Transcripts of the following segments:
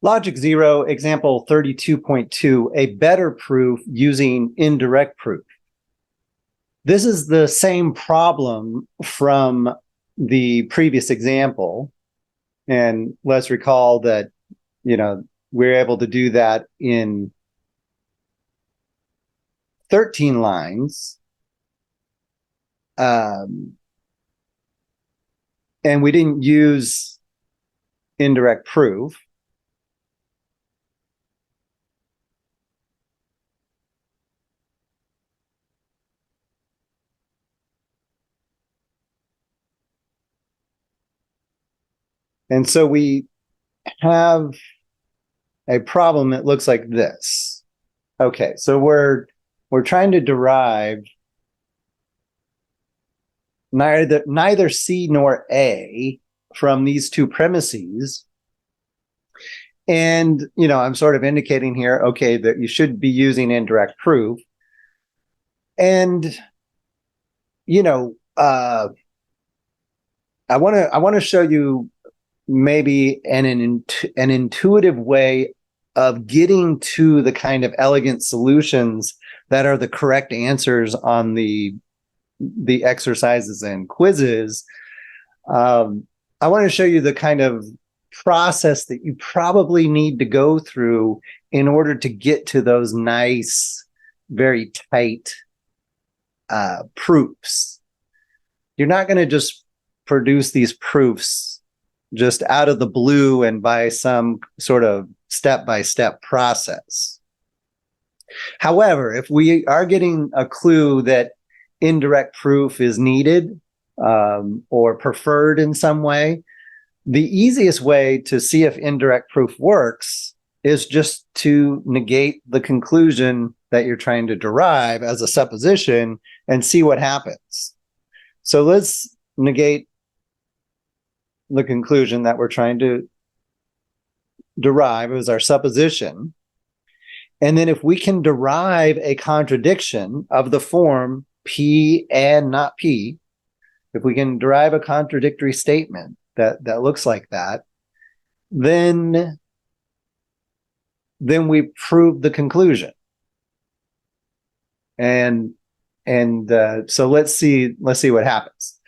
Logic 0, example 32.2, a better proof using indirect proof. This is the same problem from the previous example. And let's recall that, we're able to do that in 13 lines. And we didn't use indirect proof. And so we have a problem that looks like this. Okay, so we're trying to derive neither C nor A from these two premises. And, I'm sort of indicating here, okay, that you should be using indirect proof. And, I want to show you maybe an intuitive way of getting to the kind of elegant solutions that are the correct answers on the exercises and quizzes. I want to show you the kind of process that you probably need to go through in order to get to those nice, very tight proofs. You're not going to just produce these proofs just out of the blue and by some sort of step-by-step process. However, if we are getting a clue that indirect proof is needed or preferred in some way, the easiest way to see if indirect proof works is just to negate the conclusion that you're trying to derive as a supposition and see what happens. So let's negate the conclusion that we're trying to derive as our supposition. And then if we can derive a contradiction of the form P and not P, if we can derive a contradictory statement that looks like that, then we prove the conclusion. And so let's see what happens.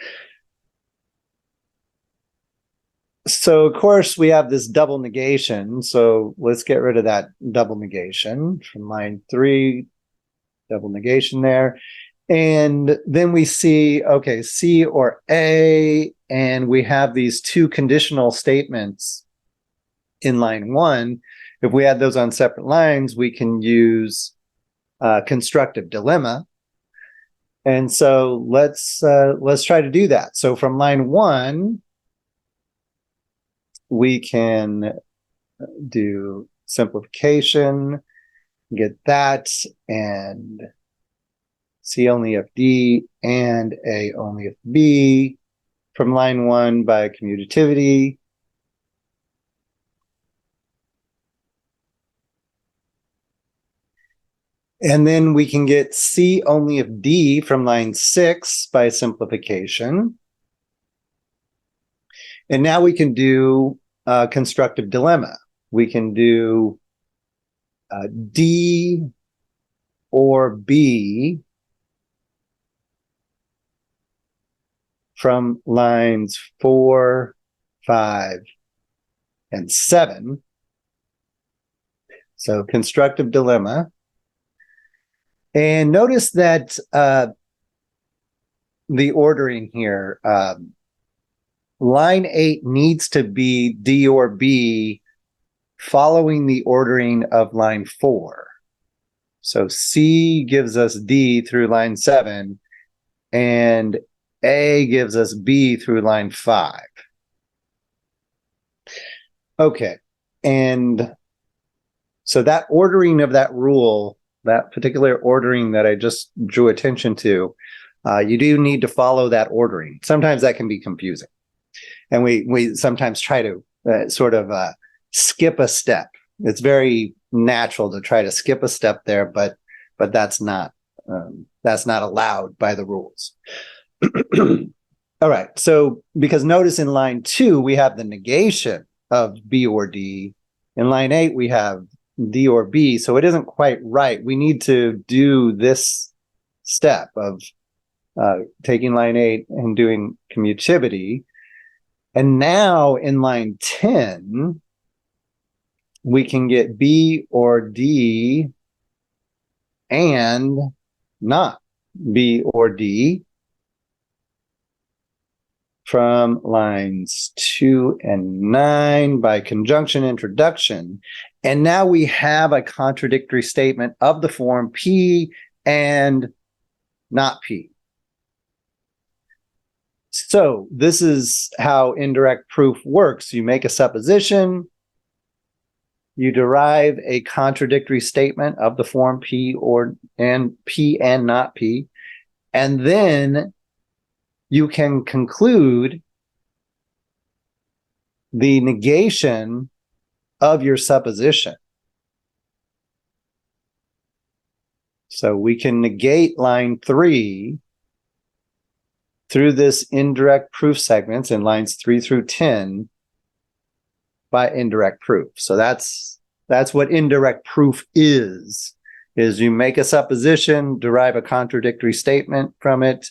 So, of course, we have this double negation. So let's get rid of that double negation from line 3, double negation there. And then we see, okay, C or A, and we have these two conditional statements in line 1. If we add those on separate lines, we can use constructive dilemma. And so let's try to do that. So from line 1, we can do simplification, get that, and C only if D and A only if B from line 1 by commutativity. And then we can get C only if D from line 6 by simplification. And now we can do constructive dilemma. We can do D or B from lines 4, 5, and 7. So constructive dilemma. And notice that the ordering here, line 8 needs to be D or B following the ordering of line 4. So C gives us D through line 7, and A gives us B through line 5. Okay, and so that ordering of that rule, that particular ordering that I just drew attention to, you do need to follow that ordering. Sometimes that can be confusing. And we sometimes try to sort of skip a step. It's very natural to try to skip a step there, but that's not allowed by the rules. All right, so because notice in line 2, we have the negation of B or D, In line 8, we have D or B, so it isn't quite right. We need to do this step of taking line 8 and doing commutativity. And now in line 10, we can get B or D and not B or D from lines 2 and 9 by conjunction introduction. And now we have a contradictory statement of the form P and not P. So this is how indirect proof works. You make a supposition, you derive a contradictory statement of the form P and P and not P, and then you can conclude the negation of your supposition. So we can negate line 3 through this indirect proof segments in lines 3 through 10 by indirect proof. So that's what indirect proof is you make a supposition, derive a contradictory statement from it,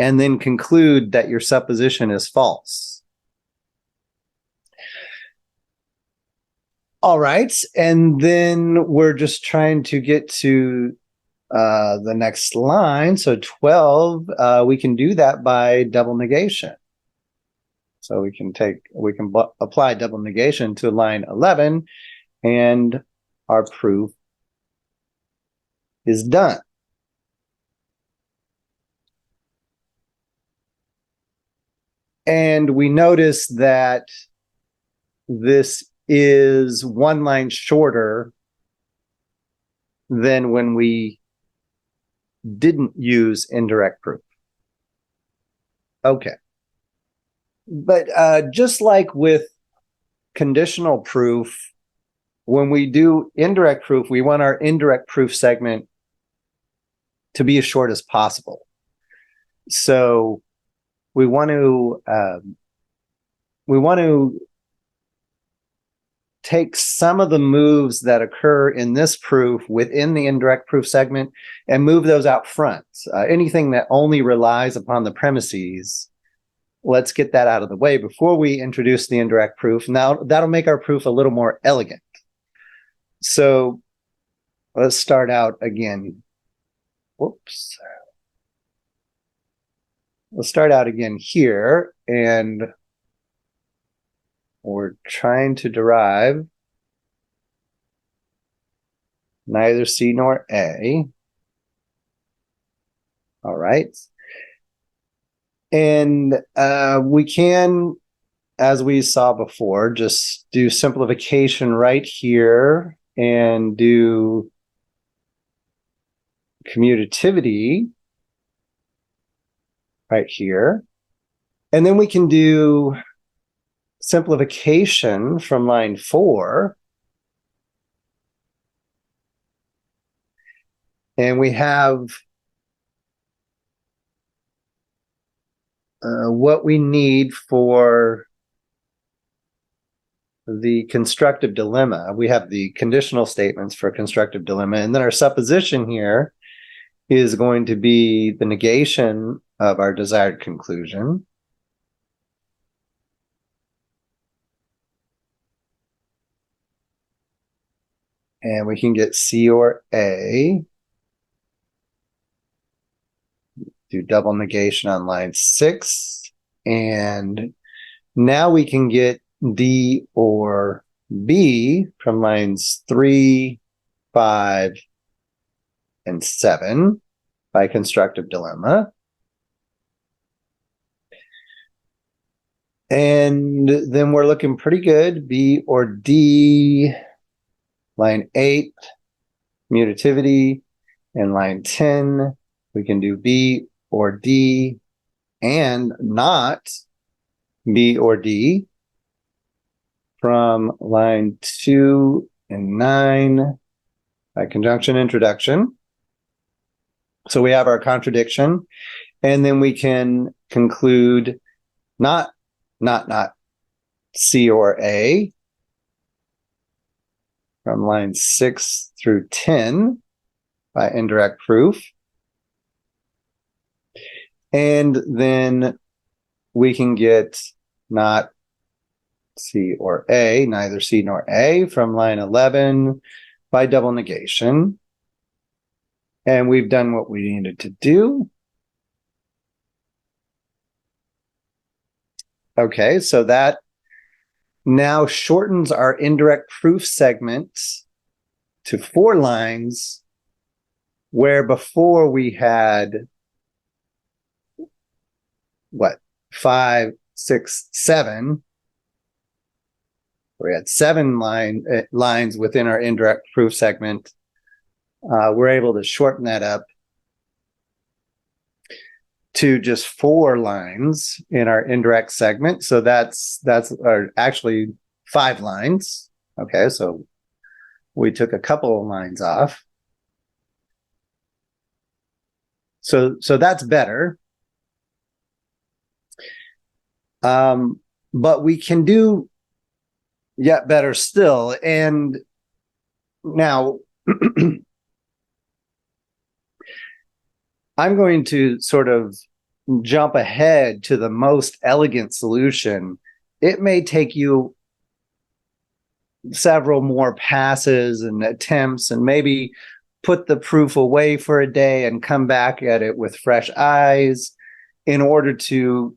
and then conclude that your supposition is false. All right, and then we're just trying to get to the next line. So 12, we can do that by double negation. So we can apply double negation to line 11, and our proof is done. And we notice that this is one line shorter than when we didn't use indirect proof. Okay. But just like with conditional proof, when we do indirect proof, we want our indirect proof segment to be as short as possible. So we want to take some of the moves that occur in this proof within the indirect proof segment and move those out front. Anything that only relies upon the premises, let's get that out of the way before we introduce the indirect proof. Now, that'll make our proof a little more elegant. So let's start out again. Whoops. Let's start out again here, and we're trying to derive neither C nor A. All right. And we can, as we saw before, just do simplification right here and do commutativity right here. And then we can do simplification from line 4. And we have what we need for the constructive dilemma. We have the conditional statements for constructive dilemma. And then our supposition here is going to be the negation of our desired conclusion. And we can get C or A. Do double negation on line 6. And now we can get D or B from lines 3, 5, and 7 by constructive dilemma. And then we're looking pretty good. B or D, line 8, mutativity, and line 10, we can do B or D and not B or D from line 2 and 9 by conjunction introduction. So we have our contradiction, and then we can conclude not C or A, from lines 6 through 10 by indirect proof. And then we can get not C or A, neither C nor A, from line 11 by double negation. And we've done what we needed to do. Okay, so that now shortens our indirect proof segment to 4 lines, where before we had, what, 5, 6, 7. We had 7 lines within our indirect proof segment. We're able to shorten that up to just 4 lines in our indirect segment. So that's actually 5 lines. Okay, so we took a couple of lines off. So that's better. But we can do yet better still. And now I'm going to sort of jump ahead to the most elegant solution. It may take you several more passes and attempts, and maybe put the proof away for a day and come back at it with fresh eyes in order to,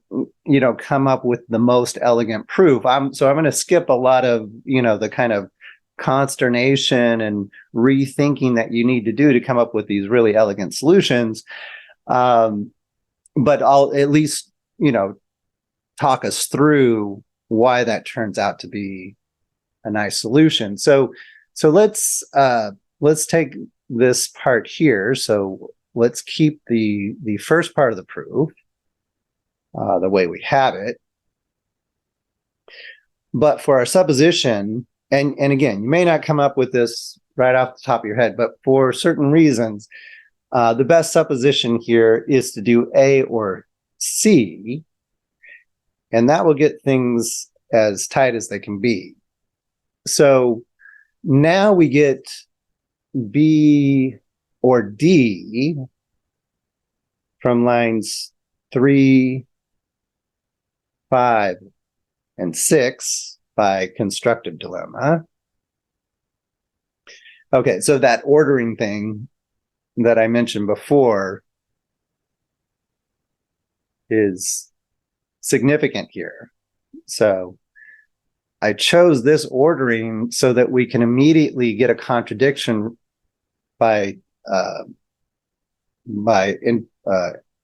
come up with the most elegant proof. So I'm going to skip a lot of, the kind of consternation and rethinking that you need to do to come up with these really elegant solutions. But I'll at least, talk us through why that turns out to be a nice solution. So let's take this part here. So let's keep the first part of the proof the way we have it. But for our supposition, and again, you may not come up with this right off the top of your head, but for certain reasons, the best supposition here is to do A or C, and that will get things as tight as they can be. So now we get B or D from lines 3, 5, and 6 by constructive dilemma. Okay, so that ordering thing that I mentioned before is significant here. So I chose this ordering so that we can immediately get a contradiction by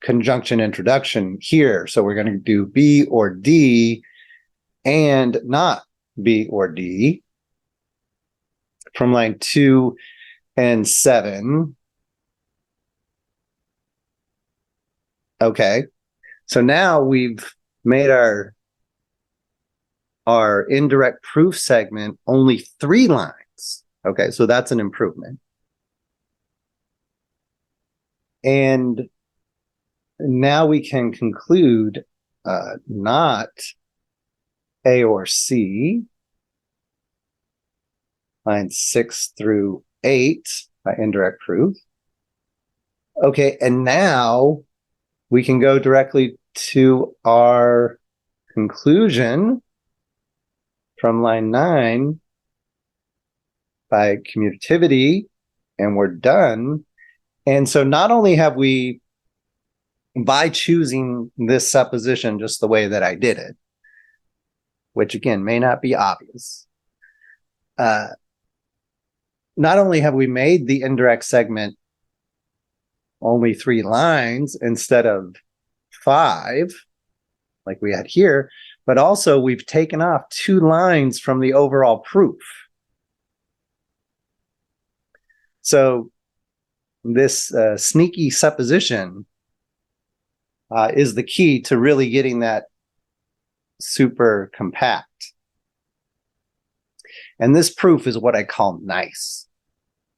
conjunction introduction here. So we're going to do B or D and not B or D from line 2 and 7. Okay, so now we've made our indirect proof segment only 3 lines. Okay, so that's an improvement. And now we can conclude not A or C, lines 6 through 8 by indirect proof. Okay, and now we can go directly to our conclusion from line 9 by commutativity, and we're done. And so not only have we, by choosing this supposition just the way that I did it, which again may not be obvious, not only have we made the indirect segment only 3 lines instead of 5, like we had here, but also we've taken off 2 lines from the overall proof. So this sneaky supposition is the key to really getting that super compact. And this proof is what I call nice.